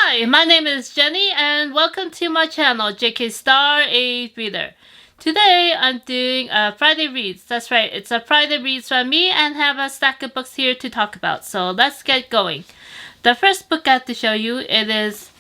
Hi, my name is Jenny and welcome to my channel, JK Star A Reader. Today I'm doing a Friday Reads. That's right, it's a Friday Reads from me and have a stack of books here to talk about. So let's get going. The first book I have to show you, it is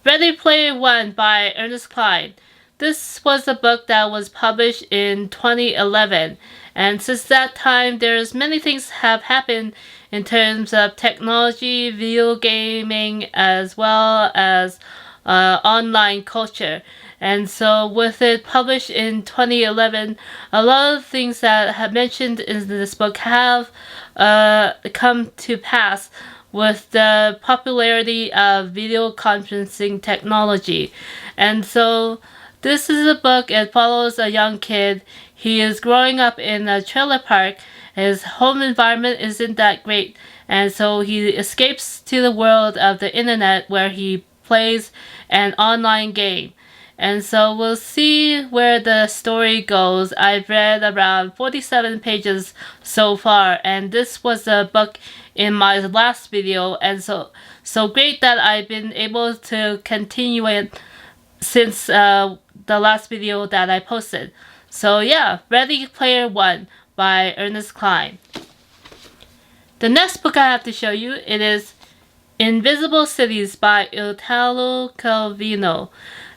Ready Player One by Ernest Cline. This was a book that was published in 2011, and since that time there's many things have happened in terms of technology, video gaming, as well as online culture. And so with it published in 2011, a lot of things that I have mentioned in this book have come to pass with the popularity of video conferencing technology. And so this is a book. It follows a young kid. He is growing up in a trailer park. His home environment isn't that great, and so he escapes to the world of the internet where he plays an online game. And so we'll see where the story goes. I've read around 47 pages so far, and this was a book in my last video, and so great that I've been able to continue it since the last video that I posted. So yeah, Ready Player One by Ernest Cline. The next book I have to show you, it is Invisible Cities by Italo Calvino.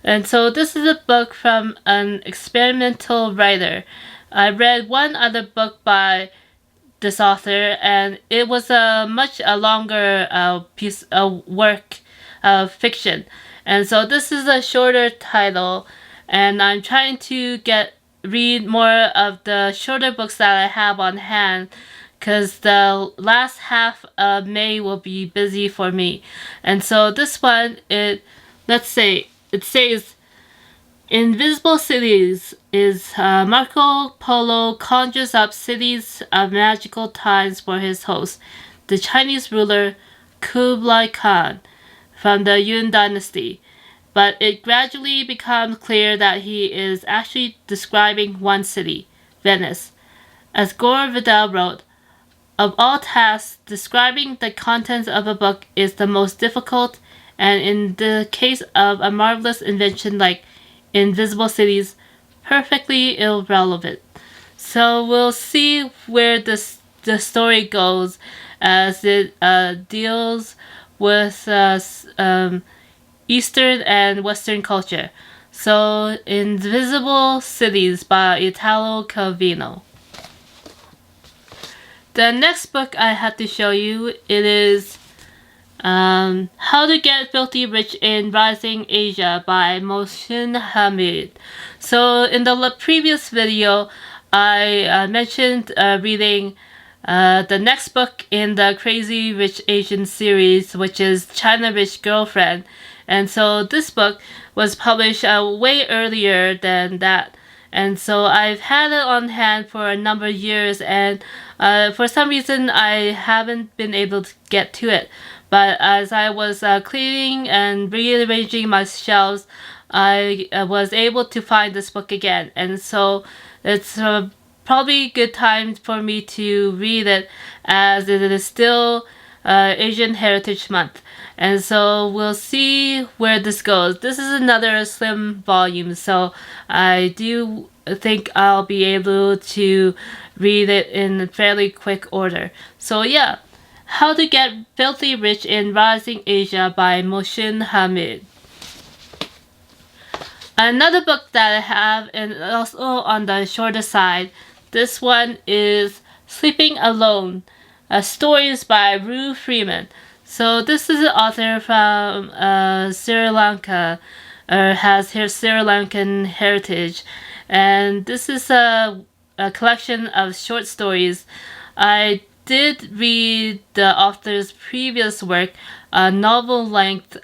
And so this is a book from an experimental writer. I read one other book by this author, and it was a much longer piece of work of fiction. And so this is a shorter title, and I'm trying to read more of the shorter books that I have on hand, because the last half of May will be busy for me. And so this one, it says Invisible Cities is Marco Polo conjures up cities of magical times for his host, the Chinese ruler Kublai Khan from the Yuan dynasty. But it gradually becomes clear that he is actually describing one city, Venice. As Gore Vidal wrote, of all tasks, describing the contents of a book is the most difficult, and in the case of a marvelous invention like Invisible Cities, perfectly irrelevant. So we'll see where the story goes as it deals with Eastern and Western culture. So Invisible Cities by Italo Calvino. The next book I have to show you, it is How to Get Filthy Rich in Rising Asia by Mohsin Hamid. So in the previous video, I mentioned reading the next book in the Crazy Rich Asian series, which is China Rich Girlfriend. And so this book was published way earlier than that. And so I've had it on hand for a number of years, and for some reason I haven't been able to get to it. But as I was cleaning and rearranging my shelves, I was able to find this book again. And so it's probably a good time for me to read it, as it is still Asian Heritage Month. And so we'll see where this goes. This is another slim volume, so I do think I'll be able to read it in fairly quick order. So yeah, How to Get Filthy Rich in Rising Asia by Mohsin Hamid. Another book that I have, and also on the shorter side, this one is Sleeping Alone, stories by Freeman. So this is an author from Sri Lanka, or has his Sri Lankan heritage, and this is a collection of short stories. I did read the author's previous work, a novel-length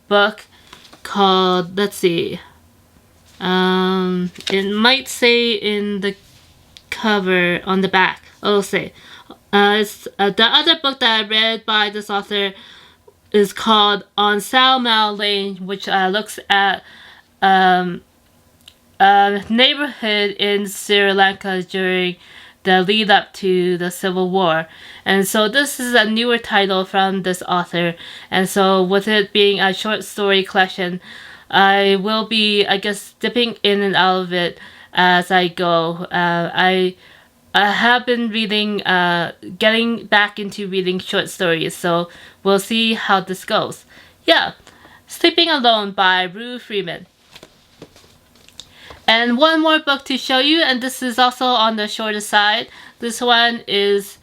book called, it might say in the cover on the back, it'll say. The other book that I read by this author is called On Sao Mau Lane, which looks at a neighborhood in Sri Lanka during the lead up to the Civil War. And so this is a newer title from this author. And so with it being a short story collection, I will be, I guess, dipping in and out of it as I go. I have been reading, getting back into reading short stories, so we'll see how this goes. Yeah, Sleeping Alone by Freeman. And one more book to show you, and this is also on the shorter side. This one is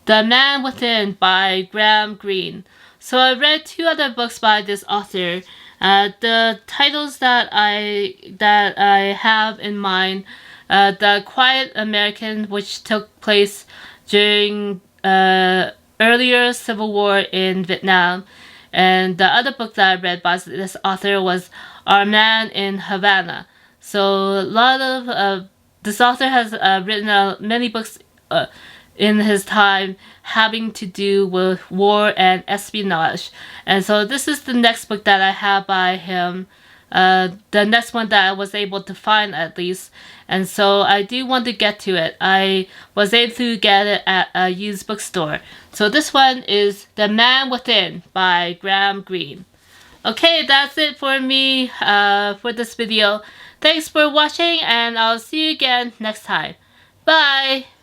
The Man Within by Greene. So I read 2 other books by this author. The titles that I have in mind, The Quiet American, which took place during earlier Civil War in Vietnam, and the other book that I read by this author was Our Man in Havana. So a lot of this author has written many books in his time having to do with war and espionage. And so this is the next book that I have by him. The next one that I was able to find, at least. And so I do want to get to it. I was able to get it at a used bookstore. So this one is The Man Within by Greene. Okay, that's it for me for this video. Thanks for watching, and I'll see you again next time. Bye!